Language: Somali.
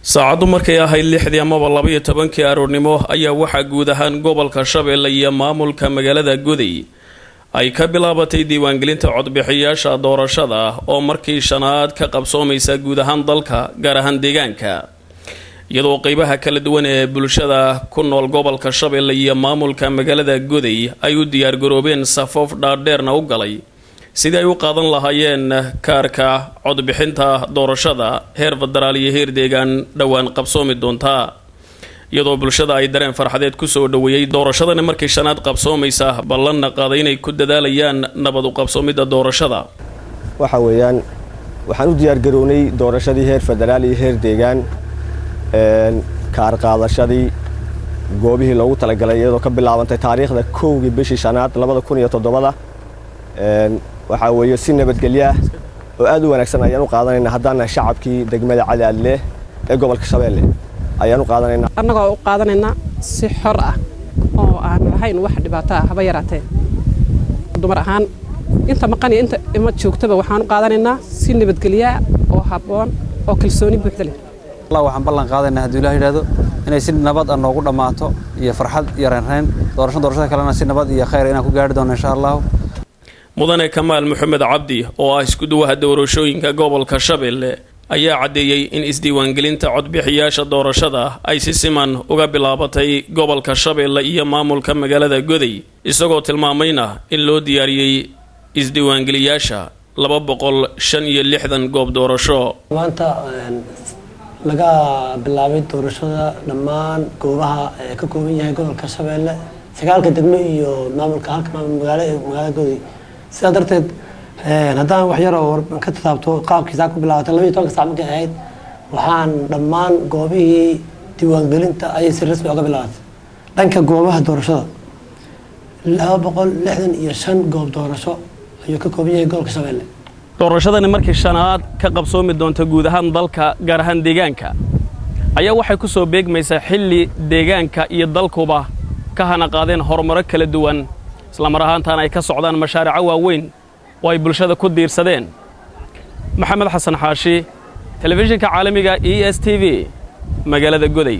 saacadu markay ahayd 6 amaba 12 aroornimo ayaa waxa guud ahaan gobolka Shabeelle iyo maamulka magaalada Goday ay ka bilaabatay diiwaangelinta codbixiyaasha doorashada oo markii shanaad ka qabsoomaysa guud ahaan dalka gaar ahaan deegaanka iyadoo qaybaha kala duwan ee bulshada ku nool gobolka Shabeelle iyo maamulka magaalada Goday ay u diyaar garoobeen safaf dhaadheerna u galay sidii ay u qaadan lahaayeen kaarka codbixinta doorashada heer federaal iyo heer deegaan dhawaan qabsoomi doonta iyadoo bulshada ay dareen farxadeed ku soo dhaweeyay doorashadana markii shanaad qabsoomaysa ballanna qaaday inay ku dadaalayaan nabad u qabsoomida doorashada waxa weeyaan waxaan u diyaar garoonay doorashadii heer federaal iyo heer deegaan kaar qaadashadii goobihii loogu talagalay iyadoo ka bilaabantay taariikhda 1 bishii shanaad 2007 waxa weeye si nabadgelyo oo aad u wanaagsan ayaan u qaadanaynaa haddana shacabkii degmada Cali Alle ee gobolka Shabeelle ayaan u qaadanaynaa anagoo u qaadanaynaa si xor ah oo aan lahayn wax dhibaato ah haba yaraatee dumar ahaan inta maqan iyo inta ima joogtaba waxaan u qaadanaynaa si nabadgelyo oo habboon oo kalsooni buuxda leh Allah waxaan ballan qaadanaynaa haddii Ilaahay yiraahdo inay si nabad ah noogu dhamaato iyo farxad iyo raynrayn doorashada kalena si nabad iyo khayr inaan ku gaari doono insha Allah mudane Kamaal Maxamed Cabdi oo ah isku duwaha doorashooyinka gobolka Shabeelle ayaa cadeeyay in isdiiwaangelinta codbixiyaasha doorashada ay si siman uga bilaabatay gobolka Shabeelle iyo maamulka magaalada Goday isagoo tilmaamayna in loo diyaariyay isdiiwaangeliyaasha 265 goob doorasho maanta laga bilaabay doorashada dhammaan goobaha ka kooban yahay gobolka Shabeelle sagaalka degmo iyo maamulka halka magaalada Goday sida darteed haddaan wax yar oo ka taabto qaabkiisa ku bilaabatay 12 saac markay ahayd waxaan dhammaan goobihii diiwaangelinta ay si rasmi uga bilaabatay dhanka goobaha doorashada 265 goob doorasho ayuu ka kooban yahay gobolka Shabeelle doorashadani markii shanaad ka qabsoomi doonta guud ahaan dalka gaar ahaan deegaanka ayaa waxay ku soo beegmaysaa xilli deegaanka iyo dalkuba ka hana qaadeen horumar kala duwan isla mar ahaantaana ay ka socdaan mashaariic waaweyn oo ay bulshada ku diirsadeen maxamed xasan xaashi telefishinka caalamiga ESTV magaalada Goday